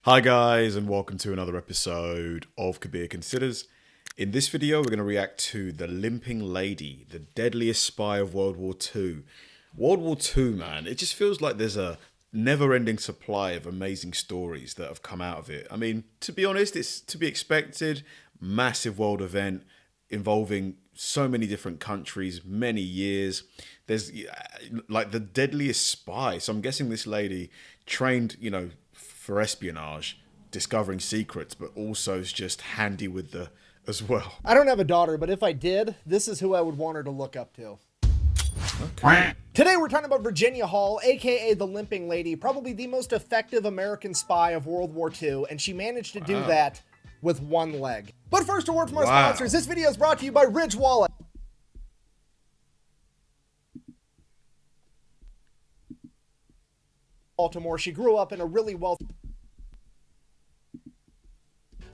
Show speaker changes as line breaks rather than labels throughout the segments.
Hi guys, and welcome to another episode of Kabir Considers. In this video we're going to react to The Limping Lady, the deadliest spy of World War II. World War II, man, it just feels like there's a never-ending supply of amazing stories that have come out of it. I mean, to be honest, it's to be expected. Massive world event involving so many different countries, many years. There's like the deadliest spy. So I'm guessing this lady trained, for espionage, discovering secrets, but also is just handy with the as well.
I don't have a daughter, but if I did, this is who I would want her to look up to.
Okay.
Today we're talking about Virginia Hall, aka the Limping Lady, probably the most effective American spy of World War II, and she managed to do that with one leg. But first, a word from our sponsors. This video is brought to you by Ridge Wallet. Baltimore. She grew up in a really wealthy...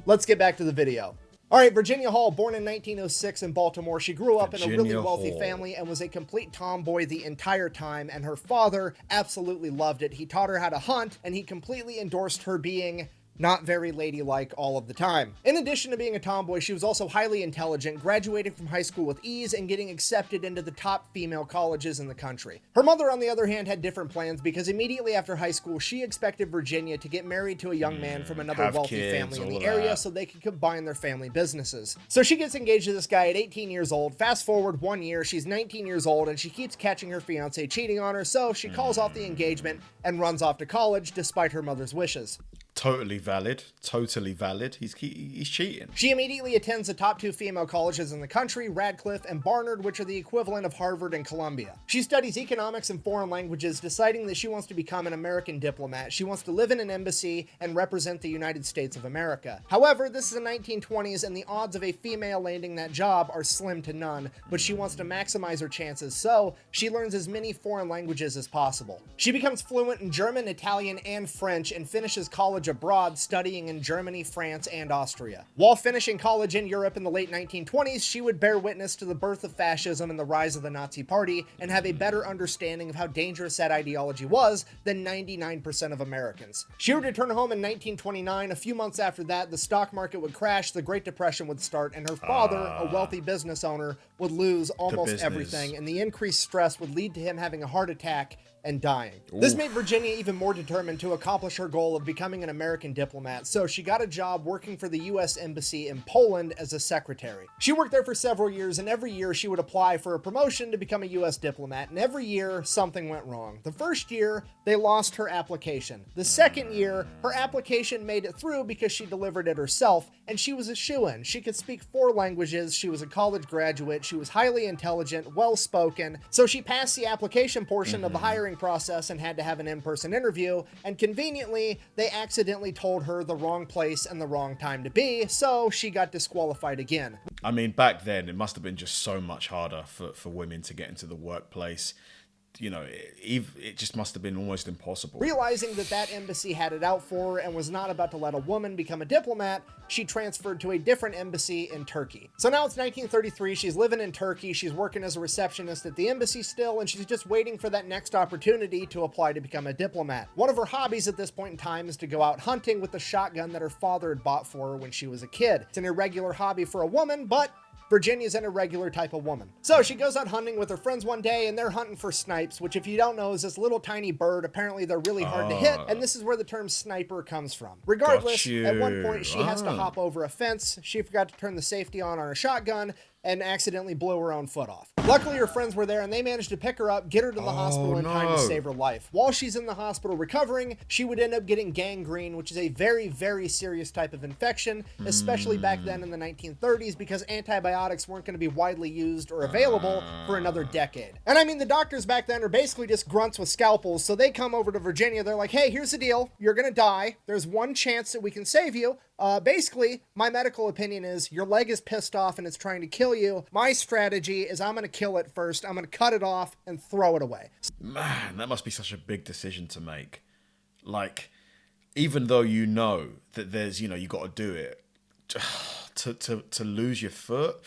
Let's get back to the video. All right, Virginia Hall, born in 1906 in Baltimore. She grew up in a really wealthy family and was a complete tomboy the entire time, and her father absolutely loved it. He taught her how to hunt, and he completely endorsed her being not very ladylike all of the time. In addition to being a tomboy, she was also highly intelligent, graduating from high school with ease and getting accepted into the top female colleges in the country. Her mother, on the other hand, had different plans because immediately after high school, she expected Virginia to get married to a young man from another wealthy family in the area so they could combine their family businesses. So she gets engaged to this guy at 18 years old. Fast forward 1 year, she's 19 years old and she keeps catching her fiance cheating on her, so she calls off the engagement and runs off to college despite her mother's wishes.
Totally valid. Totally valid. He's cheating.
She immediately attends the top two female colleges in the country, Radcliffe and Barnard, which are the equivalent of Harvard and Columbia. She studies economics and foreign languages, deciding that she wants to become an American diplomat. She wants to live in an embassy and represent the United States of America. However, this is the 1920s and the odds of a female landing that job are slim to none, but she wants to maximize her chances, so she learns as many foreign languages as possible. She becomes fluent in German, Italian, and French and finishes college abroad, studying in Germany, France, and Austria. While finishing college in Europe in the late 1920s, she would bear witness to the birth of fascism and the rise of the Nazi Party, and have a better understanding of how dangerous that ideology was than 99% of Americans. She would return home in 1929. A few months after that, the stock market would crash, the Great Depression would start, and her father, a wealthy business owner, would lose almost everything, and the increased stress would lead to him having a heart attack and dying. This made Virginia even more determined to accomplish her goal of becoming an American diplomat, so she got a job working for the U.S. Embassy in Poland as a secretary. She worked there for several years, and every year she would apply for a promotion to become a U.S. diplomat, and every year something went wrong. The first year, they lost her application. The second year, her application made it through because she delivered it herself, and she was a shoo-in. She could speak 4 languages, she was a college graduate, she was highly intelligent, well-spoken, so she passed the application portion of the hiring process and had to have an in-person interview, and conveniently, they accidentally told her the wrong place and the wrong time to be, so she got disqualified again.
I mean, back then, it must have been just so much harder for women to get into the workplace. It just must have been almost impossible.
Realizing that that embassy had it out for her and was not about to let a woman become a diplomat, she transferred to a different embassy in Turkey. So now it's 1933, she's living in Turkey, she's working as a receptionist at the embassy still, and she's just waiting for that next opportunity to apply to become a diplomat. One of her hobbies at this point in time is to go out hunting with the shotgun that her father had bought for her when she was a kid. It's an irregular hobby for a woman, but Virginia's an irregular type of woman. So she goes out hunting with her friends one day, and they're hunting for snipes, which if you don't know is this little tiny bird. Apparently they're really hard to hit, and this is where the term sniper comes from. Regardless, at one point she has to hop over a fence. She forgot to turn the safety on her shotgun and accidentally blew her own foot off. Luckily, her friends were there and they managed to pick her up, get her to the hospital in time to save her life. While she's in the hospital recovering, she would end up getting gangrene, which is a very, very serious type of infection, especially back then in the 1930s, because antibiotics weren't going to be widely used or available for another decade. And I mean, the doctors back then are basically just grunts with scalpels, so they come over to Virginia, they're like, hey, here's the deal, you're going to die, there's one chance that we can save you. Basically, my medical opinion is your leg is pissed off and it's trying to kill you. My strategy is I'm going to kill it first. I'm going to cut it off and throw it away.
Man, that must be such a big decision to make. Like, even though you know that there's, you got to do it, to lose your foot,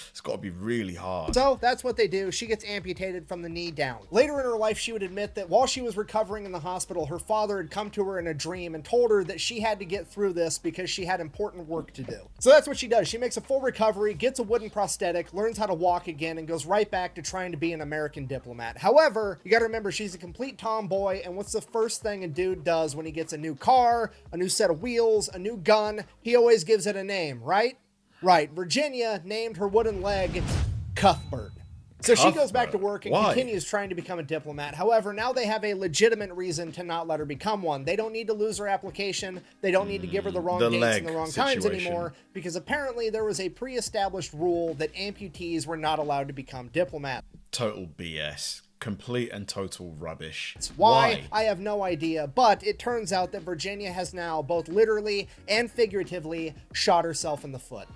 it's got to be really hard.
So that's what they do. She gets amputated from the knee down. Later in her life, she would admit that while she was recovering in the hospital, her father had come to her in a dream and told her that she had to get through this because she had important work to do. So that's what she does. She makes a full recovery, gets a wooden prosthetic, learns how to walk again, and goes right back to trying to be an American diplomat. However, you gotta remember, she's a complete tomboy, and what's the first thing a dude does when he gets a new car, a new set of wheels, a new gun? He always gives it a name, right? Right. Virginia named her wooden leg Cuthbert. So she goes back to work and continues trying to become a diplomat. However, now they have a legitimate reason to not let her become one. They don't need to lose her application. They don't need to give her the wrong dates and the wrong times anymore, because apparently there was a pre-established rule that amputees were not allowed to become diplomats.
Total BS. Complete and total rubbish.
Why? I have no idea, but it turns out that Virginia has now both literally and figuratively shot herself in the foot.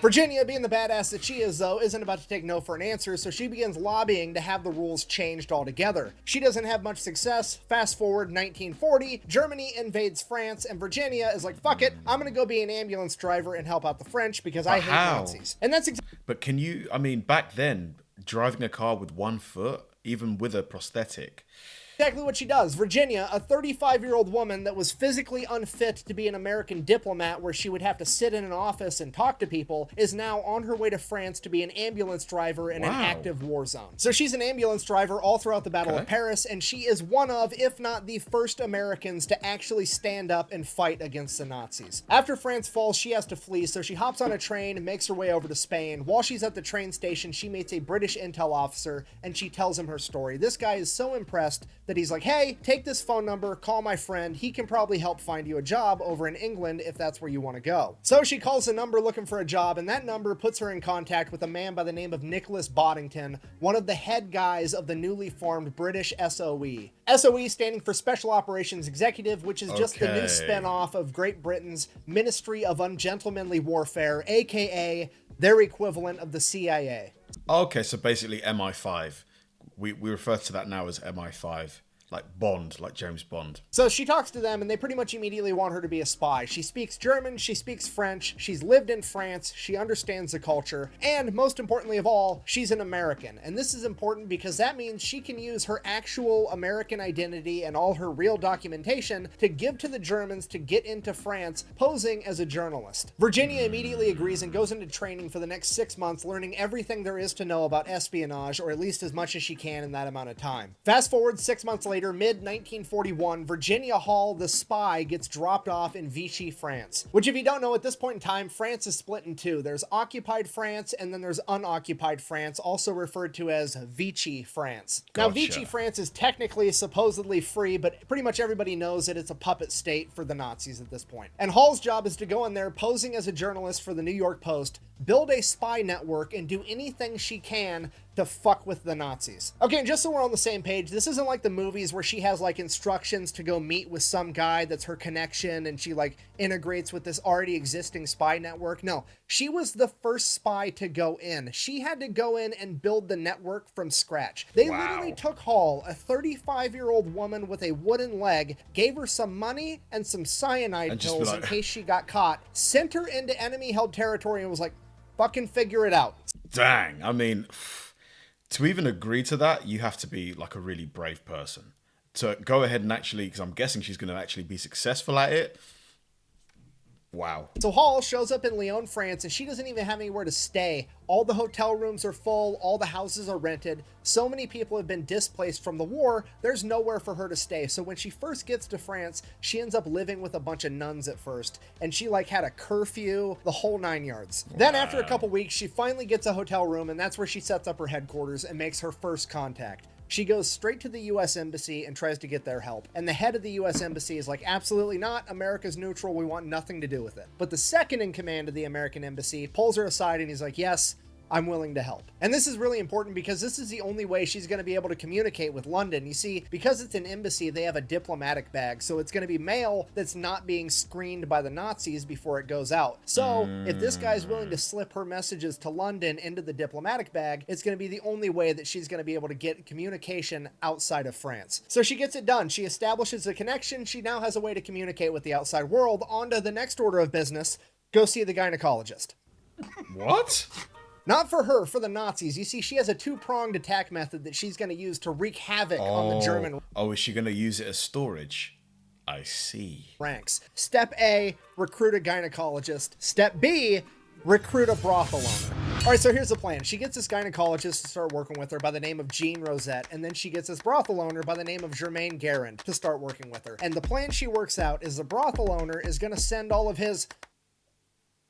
Virginia, being the badass that she is, though, isn't about to take no for an answer, so she begins lobbying to have the rules changed altogether. She doesn't have much success. Fast forward 1940, Germany invades France, and Virginia is like, fuck it, I'm gonna go be an ambulance driver and help out the French because I hate Nazis. And that's
But can you, I mean, back then, driving a car with one foot, even with a prosthetic,
exactly what she does. Virginia, a 35-year-old woman that was physically unfit to be an American diplomat where she would have to sit in an office and talk to people, is now on her way to France to be an ambulance driver in an active war zone. So she's an ambulance driver all throughout the Battle of Paris, and she is one of, if not the first Americans to actually stand up and fight against the Nazis. After France falls, she has to flee, so she hops on a train and makes her way over to Spain. While she's at the train station, she meets a British intel officer, and she tells him her story. This guy is so impressed that he's like, hey, take this phone number, call my friend. He can probably help find you a job over in England if that's where you want to go. So she calls the number looking for a job, and that number puts her in contact with a man by the name of Nicholas Boddington, one of the head guys of the newly formed British SOE. SOE standing for Special Operations Executive, which is just the new spin-off of Great Britain's Ministry of Ungentlemanly Warfare, aka their equivalent of the CIA.
Okay, so basically MI5. We refer to that now as MI5. Like Bond, like James Bond.
So she talks to them, and they pretty much immediately want her to be a spy. She speaks German, she speaks French, she's lived in France, she understands the culture, and most importantly of all, she's an American. And this is important because that means she can use her actual American identity and all her real documentation to give to the Germans to get into France, posing as a journalist. Virginia immediately agrees and goes into training for the next 6 months, learning everything there is to know about espionage, or at least as much as she can in that amount of time. Fast forward 6 months later, mid-1941, Virginia Hall, the spy, gets dropped off in Vichy, France. Which, if you don't know, at this point in time, France is split in two. There's occupied France, and then there's unoccupied France, also referred to as Vichy France. Now, Vichy France is technically, supposedly free, but pretty much everybody knows that it's a puppet state for the Nazis at this point. And Hall's job is to go in there, posing as a journalist for the New York Post, build a spy network, and do anything she can to fuck with the Nazis. Okay, and just so we're on the same page, this isn't like the movies where she has like instructions to go meet with some guy that's her connection and she like integrates with this already existing spy network. No, she was the first spy to go in. She had to go in and build the network from scratch. They literally took Hall, a 35-year-old woman with a wooden leg, gave her some money and some cyanide pills in case she got caught, sent her into enemy-held territory and was like, fucking figure it out.
Dang, I mean, to even agree to that, you have to be like a really brave person. To go ahead and actually, because I'm guessing she's going to actually be successful at it. Wow.
So Hall shows up in Lyon, France, and she doesn't even have anywhere to stay. All the hotel rooms are full, all the houses are rented. So many people have been displaced from the war, there's nowhere for her to stay. So when she first gets to France, she ends up living with a bunch of nuns at first. And she like had a curfew, the whole 9 yards. Wow. Then after a couple weeks, she finally gets a hotel room, and that's where she sets up her headquarters and makes her first contact. She goes straight to the U.S. Embassy and tries to get their help. And the head of the U.S. Embassy is like, absolutely not. America's neutral. We want nothing to do with it. But the second in command of the American Embassy pulls her aside and he's like, yes, I'm willing to help. And this is really important because this is the only way she's going to be able to communicate with London. You see, because it's an embassy, they have a diplomatic bag, so it's going to be mail that's not being screened by the Nazis before it goes out. So if this guy's willing to slip her messages to London into the diplomatic bag, it's going to be the only way that she's going to be able to get communication outside of France. So she gets it done. She establishes a connection. She now has a way to communicate with the outside world. On to the next order of business. Go see the gynecologist.
What?
Not for her, for the Nazis. You see, she has a two-pronged attack method that she's going to use to wreak havoc on the German
Oh, is she going to use it as storage? I see.
ranks. Step A, recruit a gynecologist. Step B, recruit a brothel owner. All right, so here's the plan. She gets this gynecologist to start working with her by the name of Jean Rosette, and then she gets this brothel owner by the name of Germaine Garand to start working with her. And the plan she works out is the brothel owner is going to send all of his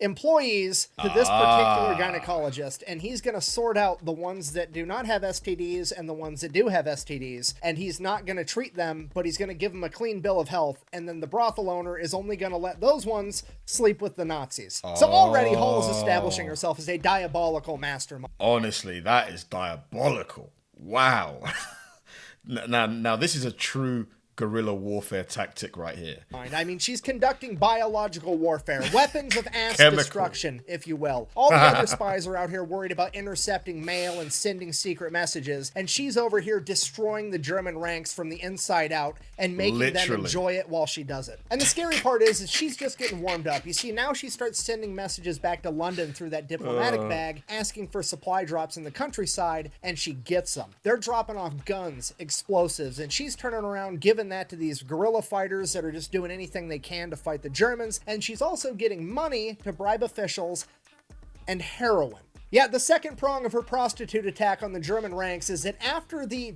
employees to this particular gynecologist, and he's going to sort out the ones that do not have STDs and the ones that do have STDs, and he's not going to treat them, but he's going to give them a clean bill of health, and then the brothel owner is only going to let those ones sleep with the Nazis. So already Hall is establishing herself as a diabolical mastermind.
Honestly, that is diabolical. Wow. Now this is a true guerrilla warfare tactic right here.
I mean, she's conducting biological warfare, weapons of mass
Chemical.
destruction, if you will. All the other spies are out here worried about intercepting mail and sending secret messages, and she's over here destroying the German ranks from the inside out and making them enjoy it while she does it. And the scary part is she's just getting warmed up. You see, now she starts sending messages back to London through that diplomatic bag, asking for supply drops in the countryside, and she gets them. They're dropping off guns, explosives, and she's turning around giving that to these guerrilla fighters that are just doing anything they can to fight the Germans, and she's also getting money to bribe officials and heroin. Yeah, the second prong of her prostitute attack on the German ranks is that after the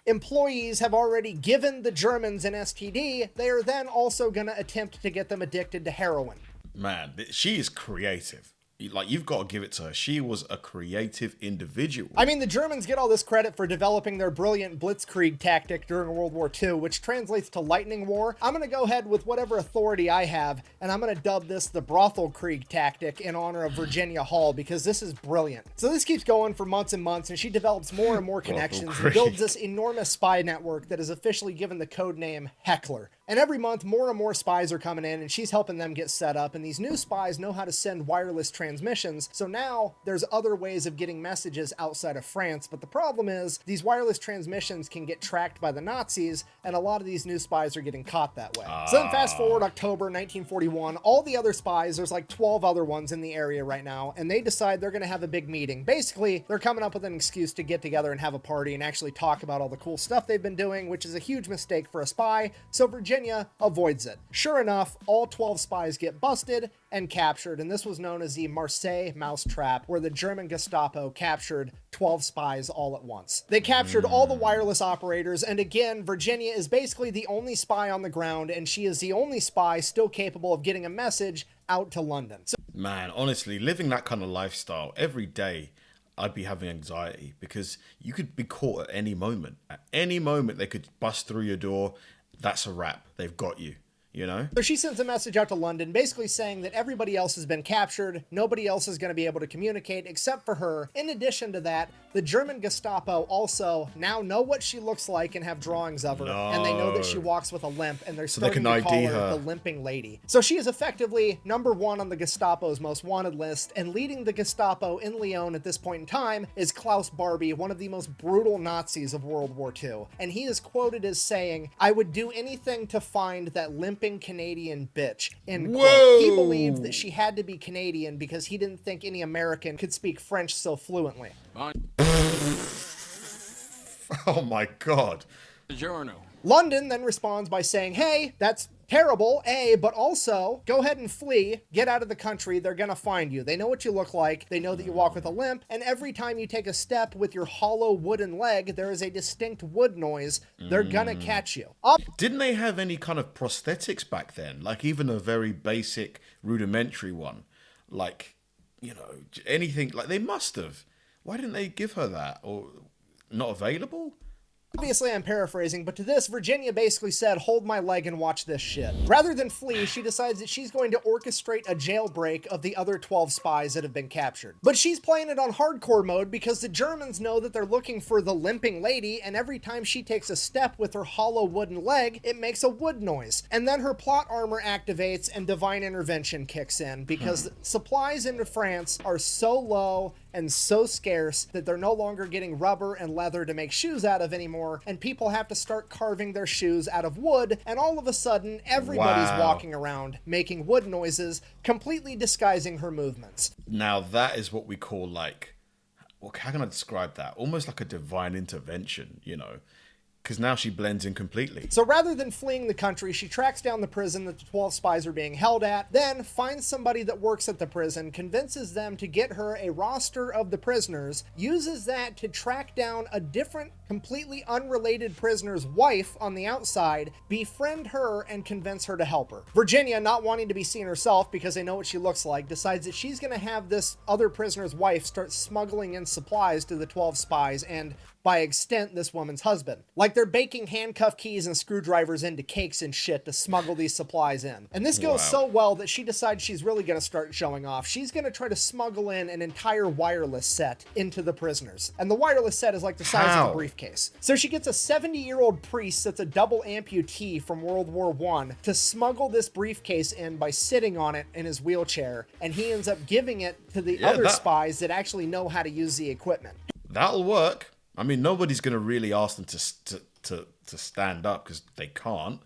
employees have already given the Germans an STD, they are then also going to attempt to get them addicted to heroin.
Man, she is creative. Like, you've got to give it to her. She was a creative individual.
I mean, the Germans get all this credit for developing their brilliant blitzkrieg tactic during World War II, which translates to lightning war. I'm going to go ahead with whatever authority I have, and I'm going to dub this the brothel krieg tactic in honor of Virginia Hall, because this is brilliant. So this keeps going for months and months, and she develops more and more connections and builds this enormous spy network that is officially given the code name Heckler. And every month, more and more spies are coming in, and she's helping them get set up. And these new spies know how to send wireless transmissions. So now there's other ways of getting messages outside of France. But the problem is these wireless transmissions can get tracked by the Nazis, and a lot of these new spies are getting caught that way. So then fast forward October 1941, all the other spies, there's like 12 other ones in the area right now, and they decide they're going to have a big meeting. Basically, they're coming up with an excuse to get together and have a party and actually talk about all the cool stuff they've been doing, which is a huge mistake for a spy. So Virginia avoids it. Sure enough, all 12 spies get busted and captured, and this was known as the Marseille Mousetrap, where the German Gestapo captured 12 spies all at once. They captured all the wireless operators, and again, Virginia is basically the only spy on the ground, and she is the only spy still capable of getting a message out to London. So
Man, honestly, living that kind of lifestyle every day, I'd be having anxiety, because you could be caught at any moment. At any moment, they could bust through your door. That's a wrap. They've got you, you know?
So she sends a message out to London basically saying that everybody else has been captured, nobody else is going to be able to communicate except for her. In addition to that, the German Gestapo also now know what she looks like and have drawings of her, and they know that she walks with a limp, and they're starting to call her the limping lady. So she is effectively #1 on the Gestapo's most wanted list, and leading the Gestapo in Lyon at this point in time is Klaus Barbie, one of the most brutal Nazis of World War II. And he is quoted as saying, "I would do anything to find that limping Canadian bitch," end quote. He believed that she had to be Canadian because he didn't think any American could speak French so fluently.
Oh my God.
London then responds by saying, "Hey, that's terrible, A, but also go ahead and flee, get out of the country, they're gonna find you. They know what you look like, they know that you walk with a limp, and every time you take a step with your hollow wooden leg, there is a distinct wood noise. They're gonna catch you."
Didn't they have any kind of prosthetics back then? Like even a very basic, rudimentary one? Like, you know, anything, like they must have. Why didn't they give her that? Or not available?
Obviously, I'm paraphrasing, but to this, Virginia basically said, hold my leg and watch this shit. Rather than flee, she decides that she's going to orchestrate a jailbreak of the other 12 spies that have been captured. But she's playing it on hardcore mode because the Germans know that they're looking for the limping lady, and every time she takes a step with her hollow wooden leg, it makes a wood noise. And then her plot armor activates and divine intervention kicks in because supplies into France are so low and so scarce that they're no longer getting rubber and leather to make shoes out of anymore, and people have to start carving their shoes out of wood, and all of a sudden everybody's walking around making wood noises, completely disguising her movements.
Now that is what we call like, well, how can I describe that? Almost like a divine intervention, you know? Because now she blends in completely.
So rather than fleeing the country, she tracks down the prison that the 12 spies are being held at, then finds somebody that works at the prison, convinces them to get her a roster of the prisoners, uses that to track down a different, completely unrelated prisoner's wife on the outside, befriend her, and convince her to help her. Virginia, not wanting to be seen herself because they know what she looks like, decides that she's going to have this other prisoner's wife start smuggling in supplies to the 12 spies and, by extent, this woman's husband. Like they're baking handcuff keys and screwdrivers into cakes and shit to smuggle these supplies in. And this goes so well that she decides she's really going to start showing off. She's going to try to smuggle in an entire wireless set into the prisoners. And the wireless set is like the size of a briefcase. So she gets a 70-year-old priest that's a double amputee from World War I to smuggle this briefcase in by sitting on it in his wheelchair. And he ends up giving it to the other spies that actually know how to use the equipment.
That'll work. I mean, nobody's going to really ask them to stand up because they can't.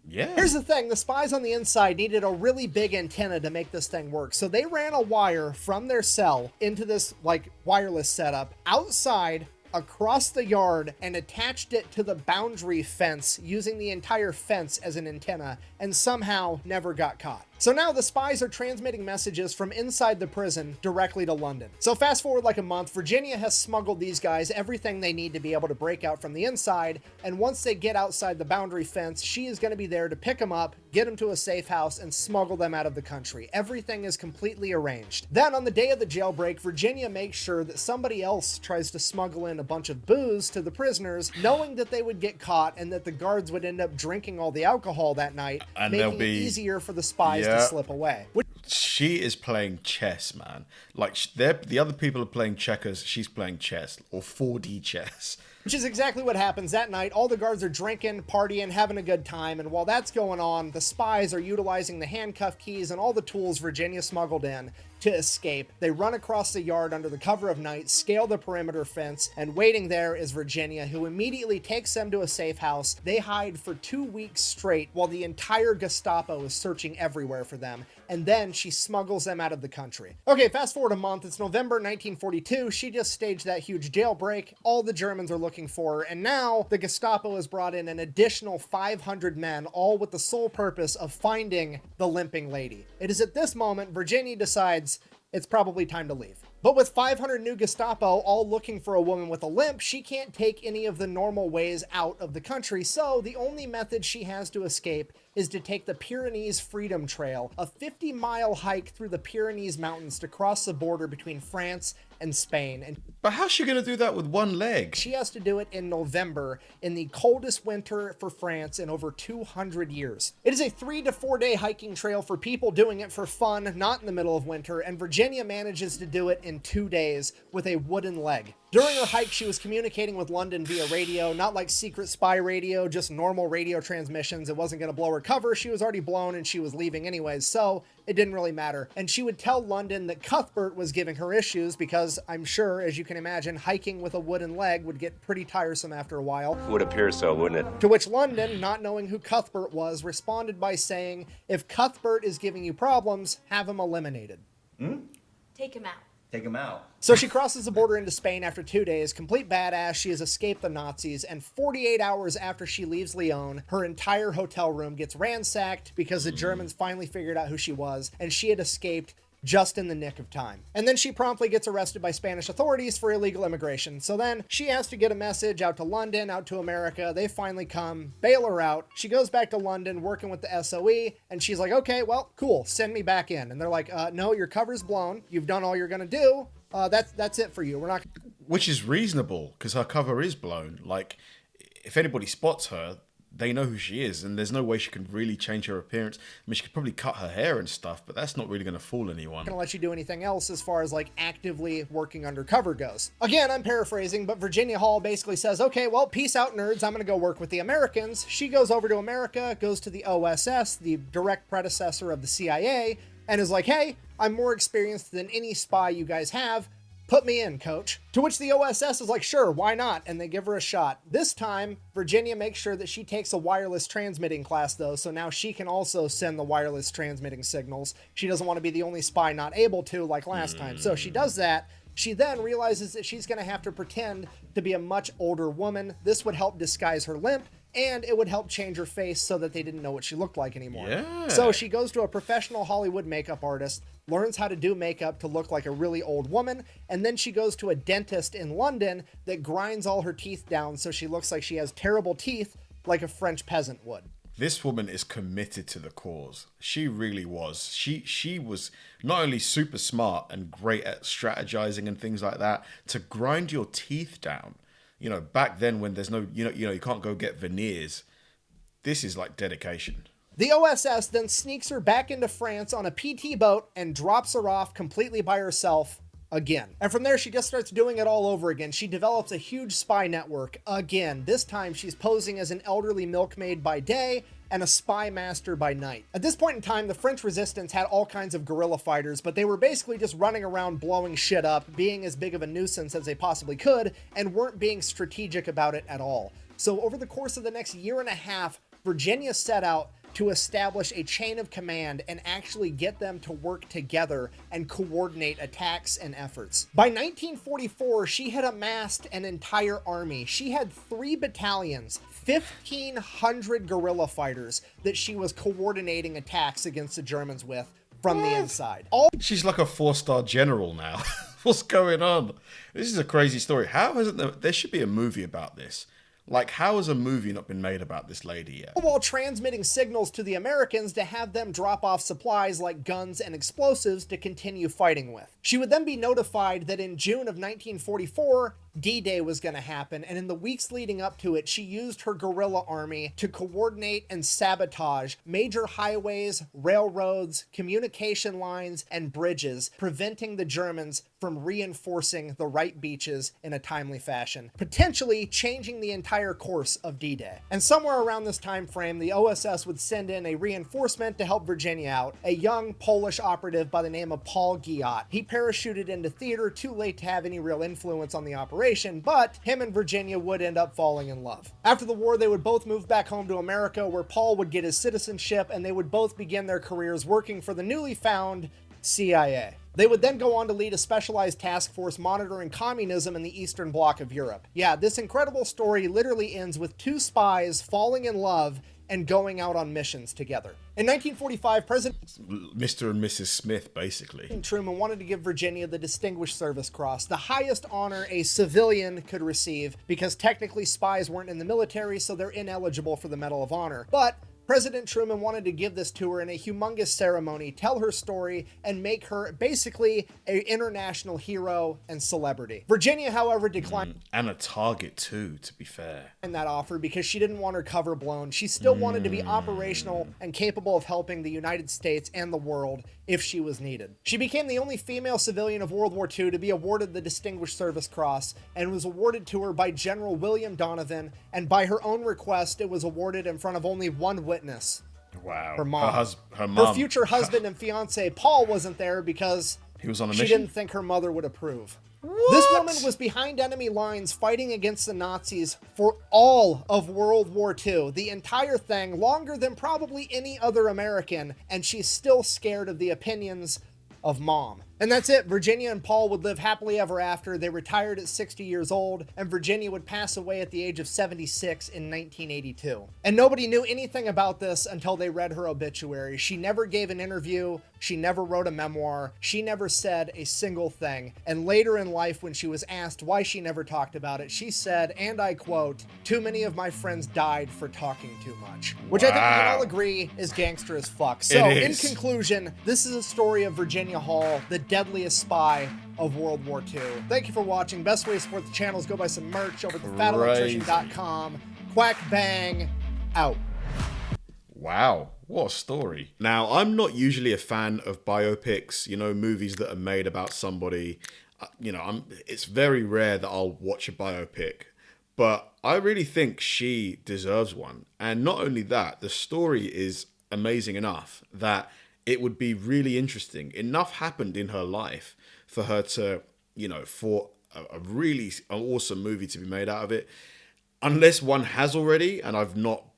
Yeah.
Here's the thing. The spies on the inside needed a really big antenna to make this thing work. So they ran a wire from their cell into this like wireless setup outside across the yard and attached it to the boundary fence using the entire fence as an antenna and somehow never got caught. So now the spies are transmitting messages from inside the prison directly to London. So fast forward like a month, Virginia has smuggled these guys everything they need to be able to break out from the inside, and once they get outside the boundary fence, she is going to be there to pick them up, get them to a safe house, and smuggle them out of the country. Everything is completely arranged. Then on the day of the jailbreak, Virginia makes sure that somebody else tries to smuggle in a bunch of booze to the prisoners, knowing that they would get caught and that the guards would end up drinking all the alcohol that night, and making it easier for the spies to slip away.
She is playing chess, man. Like, the other people are playing checkers, she's playing chess, or 4D chess.
Which is exactly what happens that night. All the guards are drinking, partying, having a good time, and while that's going on, the spies are utilizing the handcuff keys and all the tools Virginia smuggled in to escape. They run across the yard under the cover of night, scale the perimeter fence, and waiting there is Virginia, who immediately takes them to a safe house. They hide for 2 weeks straight while the entire Gestapo is searching everywhere for them, and then she smuggles them out of the country. Okay, fast forward a month. It's November 1942. She just staged that huge jailbreak. All the Germans are looking for her, and now the Gestapo has brought in an additional 500 men, all with the sole purpose of finding the limping lady. It is at this moment Virginia decides it's probably time to leave. But with 500 new Gestapo all looking for a woman with a limp, she can't take any of the normal ways out of the country, so the only method she has to escape is to take the Pyrenees Freedom Trail, a 50-mile hike through the Pyrenees Mountains to cross the border between France and Spain.
But how's she going to do that with one leg?
She has to do it in November, in the coldest winter for France in over 200 years. It is a 3 to 4 day hiking trail for people doing it for fun, not in the middle of winter, and Virginia manages to do it in 2 days with a wooden leg. During her hike, she was communicating with London via radio, not like secret spy radio, just normal radio transmissions. It wasn't going to blow her cover. She was already blown and she was leaving anyways, so it didn't really matter. And she would tell London that Cuthbert was giving her issues because I'm sure, as you can imagine, hiking with a wooden leg would get pretty tiresome after a while.
Would appear so, wouldn't it?
To which London, not knowing who Cuthbert was, responded by saying, if Cuthbert is giving you problems, have him eliminated.
Take him out.
Take him out.
So she crosses the border into Spain after 2 days, complete badass. She has escaped the Nazis, and 48 hours after she leaves Lyon, her entire hotel room gets ransacked because the Germans finally figured out who she was, and she had escaped just in the nick of time. And then she promptly gets arrested by Spanish authorities for illegal immigration. So then she has to get a message out to London, out to America. They finally come, bail her out. She goes back to London working with the SOE, and she's like, okay, well, cool, send me back in. And they're like, no, your cover's blown. You've done all you're gonna do. That's it for you. We're not.
Which is reasonable because her cover is blown. Like, if anybody spots her, they know who she is, and there's no way she can really change her appearance. I mean, she could probably cut her hair and stuff, but that's not really going to fool anyone.
Gonna let you do anything else as far as like actively working undercover goes. Again, I'm paraphrasing, but Virginia Hall basically says, okay, well, peace out, nerds. I'm gonna go work with the Americans. She goes over to America, goes to the OSS, the direct predecessor of the CIA, and is like, hey, I'm more experienced than any spy you guys have. Put me in, coach. To which the OSS is like, sure, why not? And they give her a shot. This time, Virginia makes sure that she takes a wireless transmitting class, though, so now she can also send the wireless transmitting signals. She doesn't want to be the only spy not able to, like last time. So she does that. She then realizes that she's going to have to pretend to be a much older woman. This would help disguise her limp, and it would help change her face so that they didn't know what she looked like anymore.
Yeah.
So she goes to a professional Hollywood makeup artist, learns how to do makeup to look like a really old woman, and then she goes to a dentist in London that grinds all her teeth down so she looks like she has terrible teeth like a French peasant would.
This woman is committed to the cause. She really was. She was not only super smart and great at strategizing and things like that, to grind your teeth down. You know, back then when there's no, you can't go get veneers. This is like dedication.
The OSS then sneaks her back into France on a PT boat and drops her off completely by herself again. And from there, she just starts doing it all over again. She develops a huge spy network again. This time, she's posing as an elderly milkmaid by day and a spy master by night. At this point in time, the French resistance had all kinds of guerrilla fighters, but they were basically just running around blowing shit up, being as big of a nuisance as they possibly could, and weren't being strategic about it at all. So over the course of the next year and a half, Virginia set out to establish a chain of command and actually get them to work together and coordinate attacks and efforts. By 1944, she had amassed an entire army. She had 3 battalions, 1,500 guerrilla fighters that she was coordinating attacks against the Germans with from the inside.
She's like a 4-star general now. What's going on? This is a crazy story. How hasn't there should be a movie about this. Like, how has a movie not been made about this lady yet?
While transmitting signals to the Americans to have them drop off supplies like guns and explosives to continue fighting with. She would then be notified that in June of 1944, D-Day was going to happen, and in the weeks leading up to it, she used her guerrilla army to coordinate and sabotage major highways, railroads, communication lines, and bridges, preventing the Germans from reinforcing the right beaches in a timely fashion, potentially changing the entire course of D-Day. And somewhere around this time frame, the OSS would send in a reinforcement to help Virginia out, a young Polish operative by the name of Paul Giat. He parachuted into theater too late to have any real influence on the operation, but him and Virginia would end up falling in love. After the war, they would both move back home to America, where Paul would get his citizenship, and they would both begin their careers working for the newly found CIA. They would then go on to lead a specialized task force monitoring communism in the Eastern Bloc of Europe. Yeah, this incredible story literally ends with 2 spies falling in love and going out on missions together. In 1945, President
Mr. and Mrs. Smith, basically.
Truman wanted to give Virginia the Distinguished Service Cross, the highest honor a civilian could receive, because technically spies weren't in the military, so they're ineligible for the Medal of Honor. But President Truman wanted to give this to her in a humongous ceremony, tell her story, and make her basically an international hero and celebrity. Virginia, however, declined
And a target too, to be fair.
that offer because she didn't want her cover blown. She still wanted to be operational and capable of helping the United States and the world if she was needed. She became the only female civilian of World War II to be awarded the Distinguished Service Cross, and was awarded to her by General William Donovan, and by her own request, it was awarded in front of only one witness.
Wow.
Her mom.
Her mom.
Her future husband and fiance, Paul, wasn't there because
He was on a
she
mission?
didn't think her mother would approve.
What?
This woman was behind enemy lines fighting against the Nazis for all of World War II, the entire thing, longer than probably any other American, and she's still scared of the opinions of mom. And that's it. Virginia and Paul would live happily ever after. They retired at 60 years old, and Virginia would pass away at the age of 76 in 1982. And nobody knew anything about this until they read her obituary. She never gave an interview. She never wrote a memoir. She never said a single thing. And later in life, when she was asked why she never talked about it, she said, and I quote, "Too many of my friends died for talking too much." Which I think we can all agree is gangster as fuck. So in conclusion, this is a story of Virginia Hall, the deadliest spy of World War II. Thank you for watching. Best way to support the channel is go buy some merch over at thefatelectrician.com. Quack bang, out.
Wow, what a story. Now, I'm not usually a fan of biopics, you know, movies that are made about somebody. It's very rare that I'll watch a biopic, but I really think she deserves one. And not only that, the story is amazing enough that it would be really interesting. Enough happened in her life for her to, for a really awesome movie to be made out of it. Unless one has already, and I'm not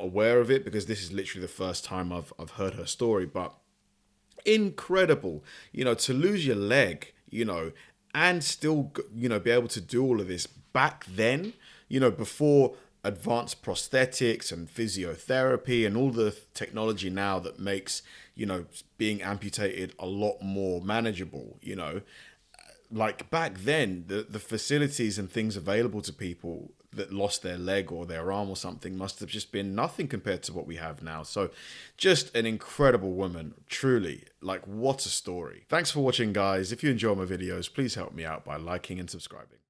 aware of it, because this is literally the first time I've heard her story. But incredible, to lose your leg, and still, be able to do all of this back then, before advanced prosthetics and physiotherapy and all the technology now that makes, being amputated a lot more manageable, like back then, the facilities and things available to people that lost their leg or their arm or something must have just been nothing compared to what we have now. So just an incredible woman, truly. Like, what a story. Thanks for watching, guys. If you enjoy my videos, please help me out by liking and subscribing.